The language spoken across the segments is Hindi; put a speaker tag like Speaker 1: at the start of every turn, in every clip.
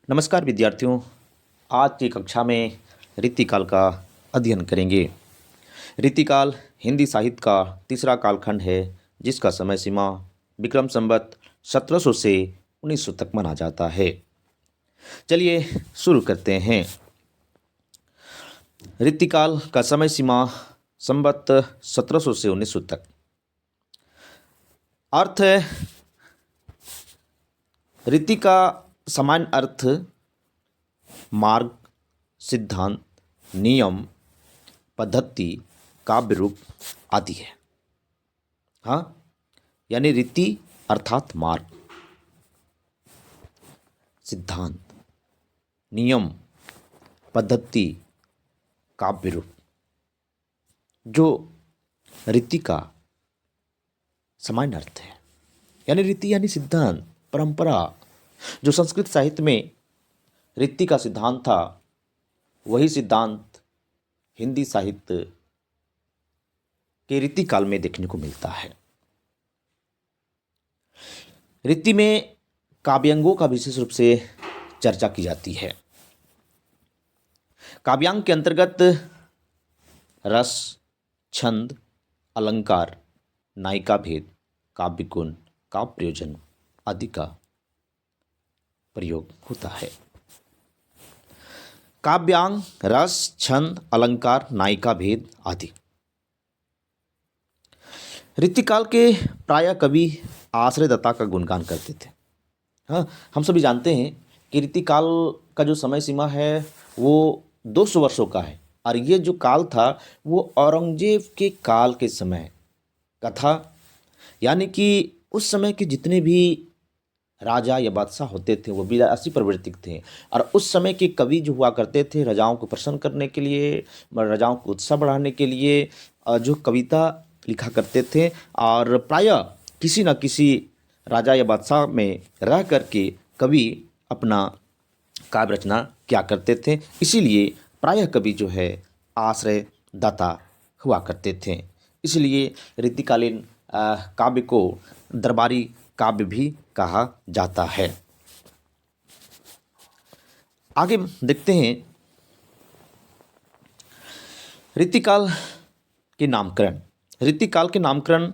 Speaker 1: नमस्कार विद्यार्थियों। आज की कक्षा में रीतिकाल का अध्ययन करेंगे। रीतिकाल हिंदी साहित्य का तीसरा कालखंड है, जिसका समय सीमा विक्रम संवत 1700 से 1900 तक माना जाता है। चलिए शुरू करते हैं। रीतिकाल का समय सीमा संवत 1700 से 1900 तक। अर्थ है, रीति का सामान्य अर्थ मार्ग, सिद्धांत, नियम, पद्धति, काव्य रूप आदि है। हाँ, यानी रीति अर्थात मार्ग, सिद्धांत, नियम, पद्धति, काव्य रूप। जो रीति का सामान्य अर्थ है, यानी रीति यानी सिद्धांत, परंपरा। जो संस्कृत साहित्य में रीति का सिद्धांत था, वही सिद्धांत हिंदी साहित्य के रीति काल में देखने को मिलता है। रीति में काव्यांगों का विशेष रूप से चर्चा की जाती है। काव्यांग के अंतर्गत रस, छंद, अलंकार, नायिका भेद, काव्य गुण, काव्य प्रयोजन आदि का प्रयोग होता है। काव्यांग रस, छंद, अलंकार, नायिका भेद आदि। रीतिकाल के प्राय कवि आश्रयदाता का गुणगान करते थे। हाँ, हम सभी जानते हैं कि रीतिकाल का जो समय सीमा है वो 200 वर्षों का है, और ये जो काल था वो औरंगजेब के काल के समय का था। यानी कि उस समय के जितने भी राजा या बादशाह होते थे वो विलासी प्रवृत्ति थे, और उस समय के कवि जो हुआ करते थे राजाओं को प्रसन्न करने के लिए, राजाओं को उत्साह बढ़ाने के लिए जो कविता लिखा करते थे, और प्रायः किसी न किसी राजा या बादशाह में रह करके कवि अपना काव्य रचना क्या करते थे। इसीलिए प्रायः कवि जो है आश्रयदाता हुआ करते थे। इसलिए रीतिकालीन काव्य को दरबारी काव्य भी कहा जाता है। आगे देखते हैं रीतिकाल के नामकरण। रीतिकाल के नामकरण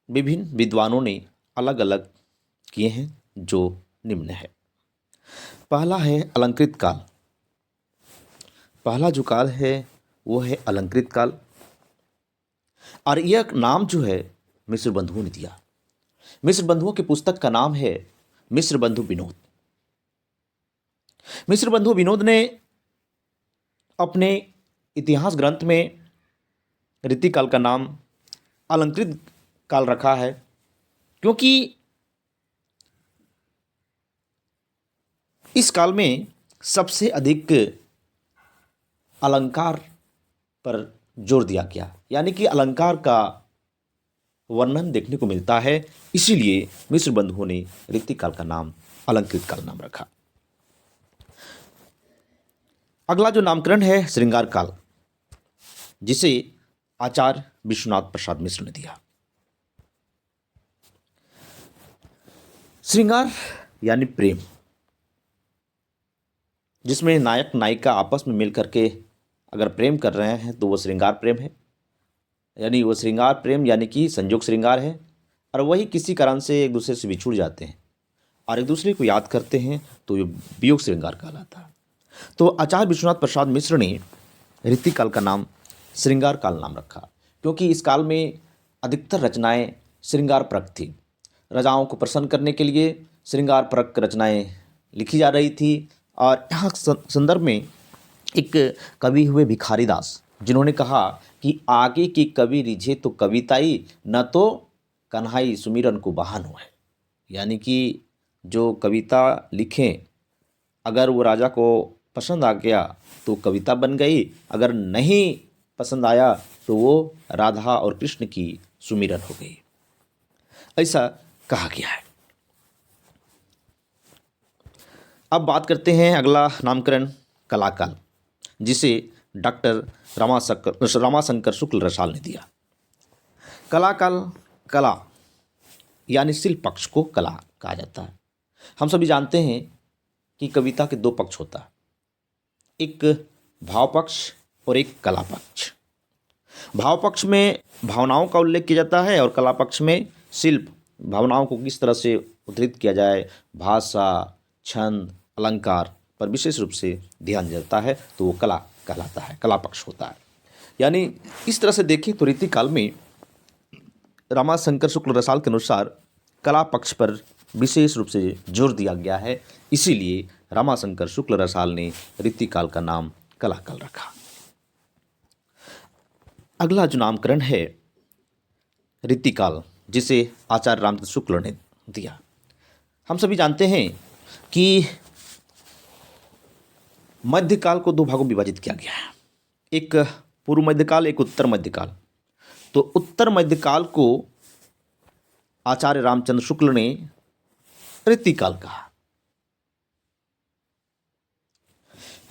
Speaker 1: विभिन्न विद्वानों ने अलग अलग किए हैं, जो निम्न है। पहला है अलंकृत काल। पहला जो काल है वो है अलंकृत काल, और यह नाम जो है मिश्र बंधुओं ने दिया। मिश्र बंधुओं की पुस्तक का नाम है मिश्र बंधु विनोद। मिश्र बंधु विनोद ने अपने इतिहास ग्रंथ में रीतिकाल का नाम अलंकृत काल रखा है, क्योंकि इस काल में सबसे अधिक अलंकार पर जोर दिया गया, यानी कि अलंकार का वर्णन देखने को मिलता है। इसीलिए मिश्र बंधुओं ने रीतिकाल का नाम अलंकृत काल नाम रखा। अगला जो नामकरण है श्रृंगार काल, जिसे आचार्य विश्वनाथ प्रसाद मिश्र ने दिया। श्रृंगार यानी प्रेम, जिसमें नायक नायिका आपस में मिलकर के अगर प्रेम कर रहे हैं तो वो श्रृंगार प्रेम है। यानी वो श्रृंगार प्रेम यानी कि संयोग श्रृंगार है, और वही किसी कारण से एक दूसरे से बिछुड़ जाते हैं और एक दूसरे को याद करते हैं तो ये वियोग श्रृंगार कहलाता है। तो आचार्य विश्वनाथ प्रसाद मिश्र ने रीतिकाल का नाम श्रृंगार काल नाम रखा, क्योंकि इस काल में अधिकतर रचनाएं श्रृंगार परक थी। राजाओं को प्रसन्न करने के लिए श्रृंगार परक रचनाएं लिखी जा रही थी। और यहाँ संदर्भ में एक कवि हुए भिखारी दास, जिन्होंने कहा कि आगे की कवि रिझे तो कविताई, न तो कन्हाई सुमिरन को बहानो है। यानी कि जो कविता लिखें, अगर वो राजा को पसंद आ गया तो कविता बन गई, अगर नहीं पसंद आया तो वो राधा और कृष्ण की सुमिरन हो गई, ऐसा कहा गया है। अब बात करते हैं अगला नामकरण कलाकाल, जिसे डॉक्टर रमाशंकर शुक्ल रसाल ने दिया। कलाकाल, कला यानी शिल्प पक्ष को कला कहा जाता है। हम सभी जानते हैं कि कविता के दो पक्ष होता है, एक भाव पक्ष और एक कला पक्ष। भाव पक्ष में भावनाओं का उल्लेख किया जाता है और कला पक्ष में शिल्प, भावनाओं को किस तरह से उद्धृत किया जाए, भाषा, छंद, अलंकार पर विशेष रूप से ध्यान देता है, तो वो कला कहलाता है, कला पक्ष होता है। यानी इस तरह से देखें तो रीतिकाल में रामाशंकर शुक्ल रसाल के अनुसार कला पक्ष पर विशेष रूप से जोर दिया गया है, इसीलिए रामाशंकर शुक्ल रसाल ने रीतिकाल का नाम कलाकाल रखा। अगला जो नामकरण है रीतिकाल, जिसे आचार्य रामचंद्र शुक्ल ने दिया। हम सभी जानते हैं कि मध्यकाल को दो भागों में विभाजित किया गया है, एक पूर्व मध्यकाल, एक उत्तर मध्यकाल। तो उत्तर मध्यकाल को आचार्य रामचंद्र शुक्ल ने रीतिकाल कहा।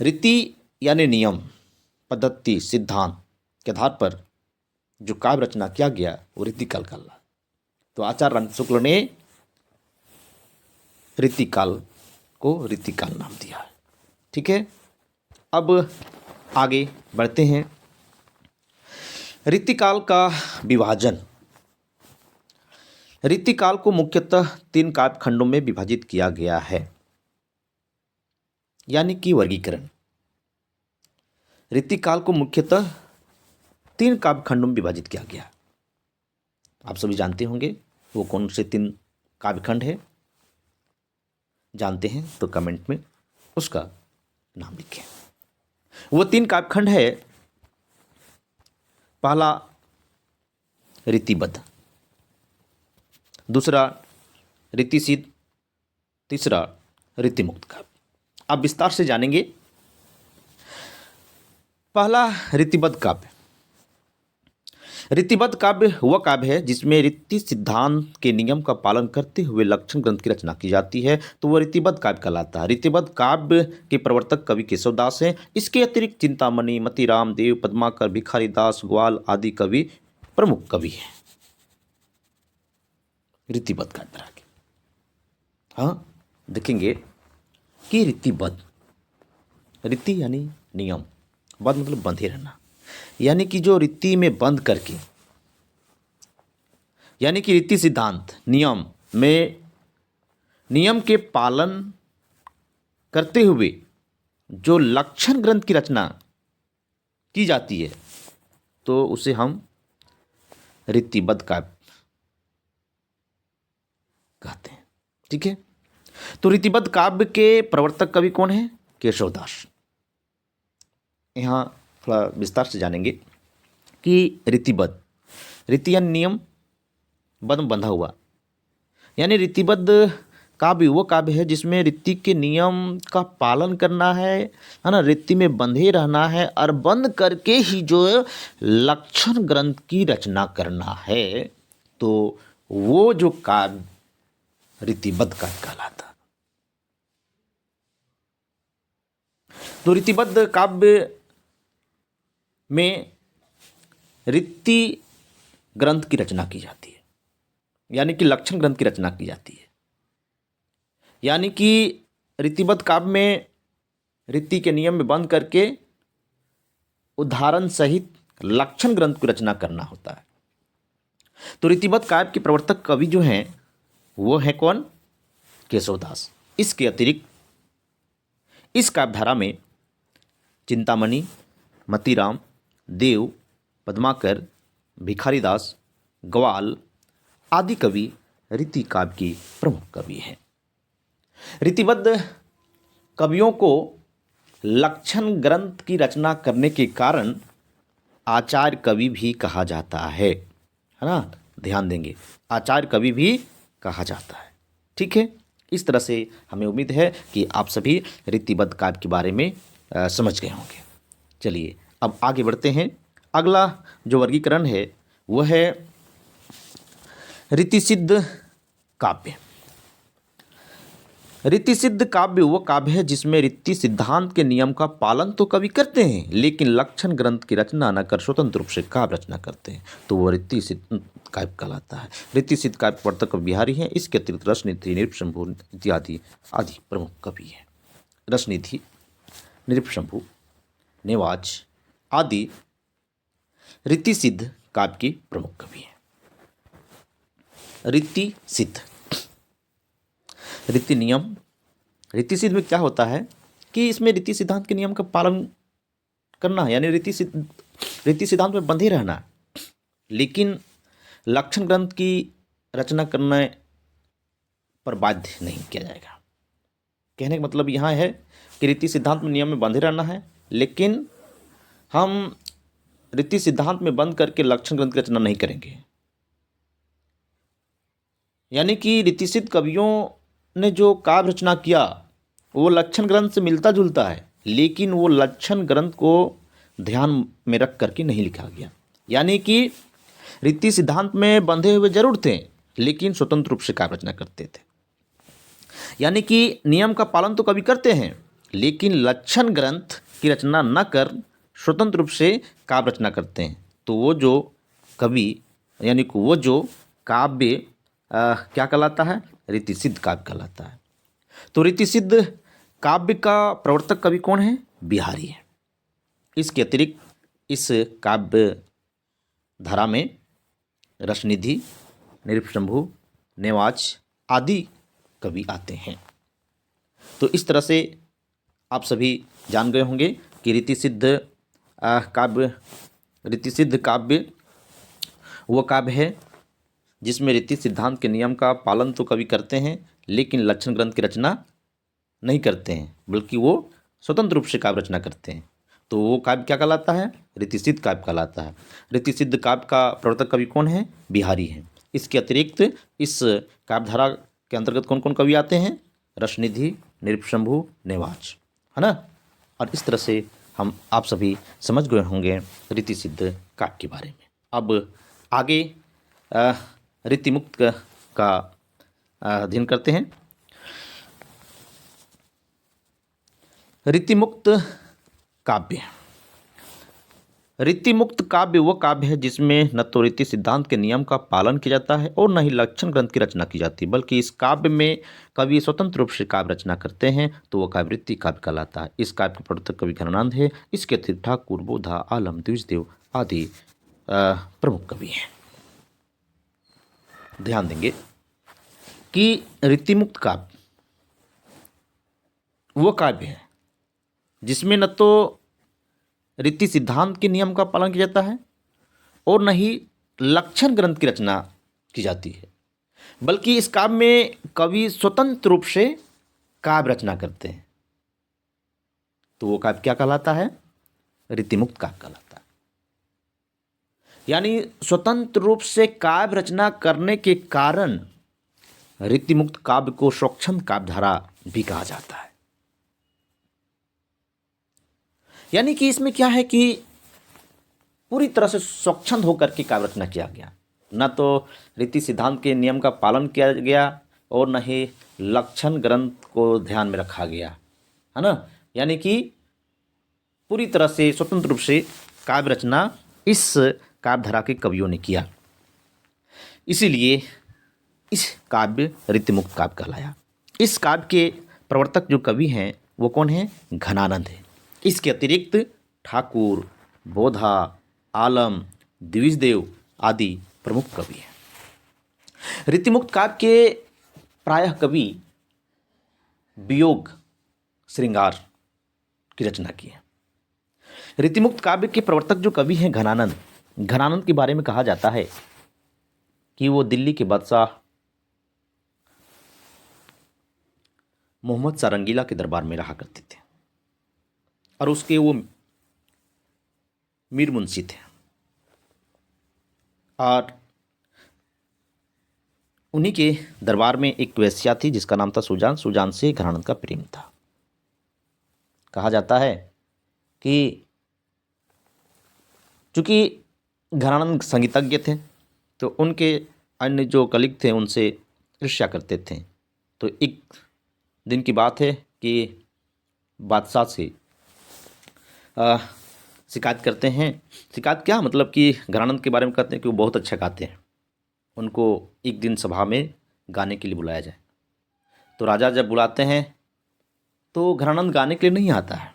Speaker 1: रीति यानी नियम, पद्धति, सिद्धांत के आधार पर जो काव्य रचना किया गया वो रीतिकाल कहलाता। तो आचार्य रामचंद्र शुक्ल ने रीतिकाल को रीतिकाल नाम दिया है। ठीक है, अब आगे बढ़ते हैं। रीतिकाल का विभाजन। रीतिकाल को मुख्यतः 3 काव्य खंडों में विभाजित किया गया है, यानी कि वर्गीकरण। रीतिकाल को मुख्यतः 3 काव्य खंडों में विभाजित किया गया। आप सभी जानते होंगे वो कौन से 3 काव्य खंड है? जानते हैं तो कमेंट में उसका नाम लिखें। वो 3 काव्य खंड है, पहला रीतिबद्ध, दूसरा रीतिसिद्ध, तीसरा रीतिमुक्त काव्य। अब विस्तार से जानेंगे। पहला रीतिबद्ध काव्य। रीतिबद्ध काव्य वह काव्य है जिसमें रीति सिद्धांत के नियम का पालन करते हुए लक्षण ग्रंथ की रचना की जाती है, तो वह रीतिबद्ध काव्य कहलाता है। रीतिबद्ध काव्य के प्रवर्तक कवि केशवदास हैं। इसके अतिरिक्त चिंतामणि, मतीराम, देव, पद्माकर, भिखारीदास, ग्वाल आदि कवि प्रमुख कवि हैं रीतिबद्ध काव्य के। हाँ, देखेंगे कि रीतिबद्ध, रीति यानी नियम, बद्ध मतलब बंधे रहना, यानी कि जो रीति में बंध करके, यानी कि रीति सिद्धांत नियम में नियम के पालन करते हुए जो लक्षण ग्रंथ की रचना की जाती है, तो उसे हम रीतिबद्ध काव्य कहते हैं। ठीक है, तो रीतिबद्ध काव्य के प्रवर्तक कवि कौन है? केशवदास। यहाँ थोड़ा विस्तार से जानेंगे कि रीतिबद्ध, रीति यानी नियम, बद्ध बंधा हुआ, यानी रीतिबद्ध काव्य वो काव्य है जिसमें रीति के नियम का पालन करना है ना, रीति में बंधे रहना है और बंध करके ही जो लक्षण ग्रंथ की रचना करना है, तो वो जो काव्य रीतिबद्ध काव्य कहलाता। तो रीतिबद्ध काव्य में रीति ग्रंथ की रचना की जाती है, यानी कि लक्षण ग्रंथ की रचना की जाती है। यानी कि रीतिबद्ध काव्य में रीति के नियम में बंध करके उदाहरण सहित लक्षण ग्रंथ की रचना करना होता है। तो रीतिबद्ध काव्य के प्रवर्तक कवि जो हैं वो है कौन? केशवदास। इसके अतिरिक्त इस काव्यधारा में चिंतामणि, मतीराम, देव, पद्माकर, भिखारीदास, ग्वाल आदि कवि रीति काव्य की प्रमुख कवि हैं। रीतिबद्ध कवियों को लक्षण ग्रंथ की रचना करने के कारण आचार्य कवि भी कहा जाता है ना? ध्यान देंगे, आचार्य कवि भी कहा जाता है। ठीक है, इस तरह से हमें उम्मीद है कि आप सभी रीतिबद्ध काव्य के बारे में समझ गए होंगे। चलिए अब आगे बढ़ते हैं। अगला जो वर्गीकरण है वह है रीतिसिद्ध काव्य। रीति सिद्ध काव्य वो काव्य है जिसमें रीति सिद्धांत के नियम का पालन तो कवि करते हैं, लेकिन लक्षण ग्रंथ की रचना न कर स्वतंत्र रूप से काव्य रचना करते हैं, तो वो रीति सिद्ध काव्य कहलाता है। रीति सिद्ध काव्य प्रवर्तक कवि बिहारी हैं। इसके अतिरिक्त रसनिधि, नृपशंभु इत्यादि आदि प्रमुख कवि हैं। रसनिधि, नृपशंभु, नेवाज आदि रीति सिद्ध काव्य के प्रमुख कवि हैं। रीति सिद्ध, रीति नियम, रीति सिद्ध में क्या होता है कि इसमें रीति सिद्धांत के नियम का पालन करना, यानी रीति सिद्धांत में बंधे रहना, लेकिन लक्षण ग्रंथ की रचना करने पर बाध्य नहीं किया जाएगा। कहने का मतलब यहाँ है कि रीति सिद्धांत में नियम में बंधे रहना है, लेकिन हम रीति सिद्धांत में बंध करके लक्षण ग्रंथ की रचना नहीं करेंगे। यानी कि रीति सिद्ध कवियों ने जो काव्य रचना किया वो लक्षण ग्रंथ से मिलता जुलता है, लेकिन वो लक्षण ग्रंथ को ध्यान में रख करके नहीं लिखा गया। यानी कि रीति सिद्धांत में बंधे हुए जरूर थे, लेकिन स्वतंत्र रूप से काव्य रचना करते थे। यानी कि नियम का पालन तो कवि करते हैं, लेकिन लक्षण ग्रंथ की रचना न कर स्वतंत्र रूप से काव्य रचना करते हैं, तो वो जो कवि यानी कि वो जो काव्य क्या कहलाता है? रीति सिद्ध काव्य कहलाता है। तो रीति सिद्ध काव्य का प्रवर्तक कवि कौन है? बिहारी है। इसके अतिरिक्त इस काव्य धारा में रसनिधि, नृपशंभु, नेवाज आदि कवि आते हैं। तो इस तरह से आप सभी जान गए होंगे कि रीति सिद्ध काव्य वो काव्य है जिसमें रीति सिद्धांत के नियम का पालन तो कवि करते हैं, लेकिन लक्षण ग्रंथ की रचना नहीं करते हैं, बल्कि वो स्वतंत्र रूप से काव्य रचना करते हैं। तो वो काव्य क्या कहलाता है? रीति सिद्ध काव्य कहलाता है। रीति सिद्ध काव्य का प्रवर्तक कवि कौन है? बिहारी हैं। इसके अतिरिक्त इस काव्यधारा के अंतर्गत कौन कौन कवि आते हैं? रसनिधि, नृपशंभु, नेवाज, है ना। और इस तरह से हम आप सभी समझ गए होंगे रीति सिद्ध काव्य के बारे में। अब आगे रीति मुक्त का अध्ययन करते हैं। रीति मुक्त काव्य, रीति मुक्त काव्य वो काव्य है जिसमें न तो रीति सिद्धांत के नियम का पालन किया जाता है और न ही लक्षण ग्रंथ की रचना की जाती है, बल्कि इस काव्य में कवि स्वतंत्र रूप से काव्य रचना करते हैं, तो वो काव्य रीति काव्य कहलाता है। इस काव्य के प्रवर्तक कवि घनानंद है। इसके अतिरिक्त ठाकुर, बोधा, आलम, द्विजदेव आदि प्रमुख कवि हैं। ध्यान देंगे कि रीति मुक्त काव्य वो काव्य है जिसमें न तो रीति सिद्धांत के नियम का पालन किया जाता है और न ही लक्षण ग्रंथ की रचना की जाती है, बल्कि इस काव्य में कवि स्वतंत्र रूप से काव्य रचना करते हैं। तो वो काव्य क्या कहलाता है? रीति मुक्त काव्य कहलाता है। यानी स्वतंत्र रूप से काव्य रचना करने के कारण रीति मुक्त काव्य को स्वच्छंद काव्यधारा भी कहा जाता है। यानी कि इसमें क्या है कि पूरी तरह से स्वच्छंद होकर के काव्य रचना किया गया, न तो रीति सिद्धांत के नियम का पालन किया गया और न ही लक्षण ग्रंथ को ध्यान में रखा गया, है ना। यानी कि पूरी तरह से स्वतंत्र रूप से काव्य रचना इस काव्यधारा के कवियों ने किया, इसीलिए इस काव्य रीति मुक्त काव्य कहलाया। इस काव्य के प्रवर्तक जो कवि हैं वो कौन है? घनानंद है। इसके अतिरिक्त ठाकुर, बोधा, आलम, द्विजदेव आदि प्रमुख कवि हैं। रीति मुक्त काव्य के प्रायः कवि वियोग श्रृंगार की रचना की है। रीति मुक्त काव्य के प्रवर्तक जो कवि हैं घनानंद के बारे में कहा जाता है कि वो दिल्ली के बादशाह मोहम्मद सारंगीला के दरबार में रहा करते थे और उसके वो मीर मुंशी थे, और उन्हीं के दरबार में एक वेश्या थी जिसका नाम था सुजान से घनानंद का प्रेम था। कहा जाता है कि चूँकि घनानंद संगीतज्ञ थे तो उनके अन्य जो कलीग थे उनसे ईर्ष्या करते थे। तो एक दिन की बात है कि बादशाह से शिकायत करते हैं। शिकायत क्या, मतलब कि घरानंद के बारे में कहते हैं कि वो बहुत अच्छा गाते हैं, उनको एक दिन सभा में गाने के लिए बुलाया जाए। तो राजा जब बुलाते हैं तो घरानंद गाने के लिए नहीं आता है।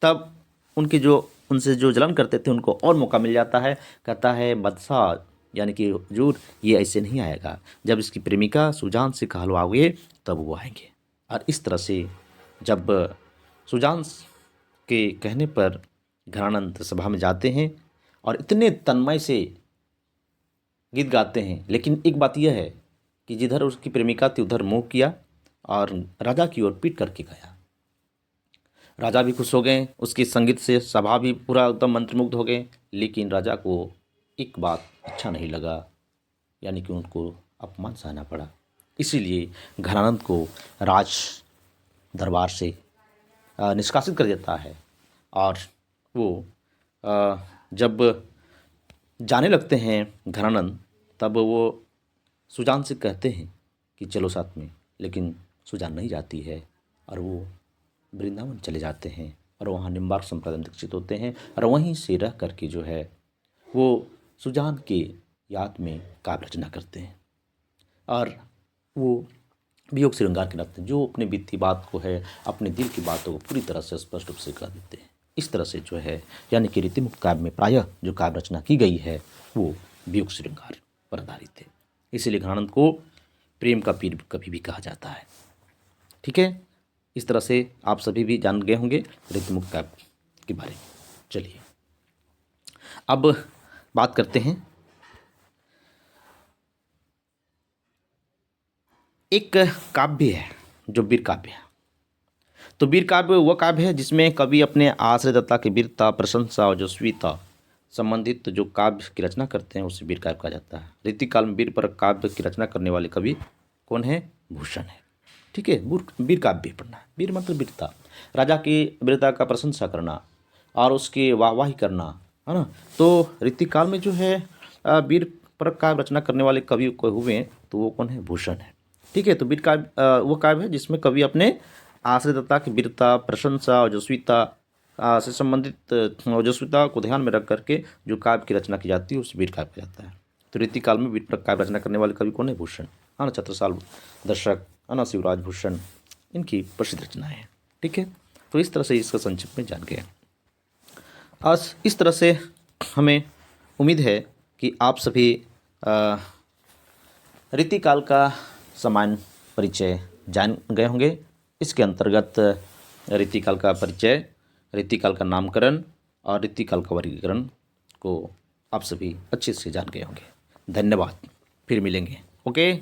Speaker 1: तब उनसे जो जलन करते थे उनको और मौका मिल जाता है। कहता है बादशाह यानी कि हुजूर, ये ऐसे नहीं आएगा, जब इसकी प्रेमिका सुजान से कहलवाओगे तब वो आएंगे। और इस तरह से जब सुजान के कहने पर घरानंद सभा में जाते हैं और इतने तन्मय से गीत गाते हैं। लेकिन एक बात यह है कि जिधर उसकी प्रेमिका थी उधर मुँह किया और राजा की ओर पीट करके गया। राजा भी खुश हो गए, उसके संगीत से सभा भी पूरा एकदम मंत्रमुग्ध हो गए। लेकिन राजा को एक बात अच्छा नहीं लगा, यानी कि उनको अपमान सहना पड़ा। इसीलिए घरानंद को राज दरबार से निष्कासित कर देता है। और वो जब जाने लगते हैं घरानंद, तब वो सुजान से कहते हैं कि चलो साथ में, लेकिन सुजान नहीं जाती है और वो वृंदावन चले जाते हैं और वहाँ निम्बार्क संप्रदाय में दीक्षित होते हैं। और वहीं से रह करके जो है वो सुजान के याद में काव्य रचना करते हैं और वो वियोग श्रृंगार के नाते जो अपने बीती बात को है, अपने दिल की बातों को पूरी तरह से स्पष्ट रूप से कह देते हैं। इस तरह से जो है यानी कि रीतिमुक्त काव्य में प्रायः जो काव्य रचना की गई है वो वियोग श्रृंगार पर आधारित है। इसीलिए घरानंद को प्रेम का पीर कभी भी कहा जाता है। ठीक है, इस तरह से आप सभी भी जान गए होंगे रीतिमुक्त काव्य के बारे में। चलिए अब बात करते हैं एक काव्य है जो वीर काव्य है। तो वीर काव्य वह काव्य है जिसमें कवि अपने आश्रयदाता की वीरता, प्रशंसा और यशस्वीता संबंधित जो काव्य की रचना करते हैं उसे वीर काव्य कहा जाता है। रीतिकाल में वीर पर काव्य की रचना करने वाले कवि कौन है? भूषण है। ठीक है, वीर काव्य पढ़ना है। वीर मतलब वीरता, राजा की वीरता का प्रशंसा करना और उसकी वाहवाही करना, है ना। तो रीतिकाल में जो है वीर पर काव्य रचना करने वाले कवि को हुए तो वो कौन है? भूषण है। ठीक है, तो वीर काव्य वो काव्य है जिसमें कवि अपने आश्रयदाता की वीरता, प्रशंसा और यशस्वीता से संबंधित ओजस्विता को ध्यान में रख करके जो काव्य की रचना की जाती है उसे वीर काव्य कहा जाता है। तो रीतिकाल में वीर काव्य रचना करने वाले कवि कौन है? भूषण, है ना। छत्रसाल दर्शक, है ना, शिवराज भूषण, इनकी प्रसिद्ध रचनाएं हैं। ठीक है, तो इस तरह से इसका संक्षिप्त में जान गए। आज इस तरह से हमें उम्मीद है कि आप सभी रीतिकाल का सामान्य परिचय जान गए होंगे। इसके अंतर्गत रीतिकाल का परिचय, रीतिकाल का नामकरण और रीतिकाल का वर्गीकरण को आप सभी अच्छे से जान गए होंगे। धन्यवाद, फिर मिलेंगे। ओके।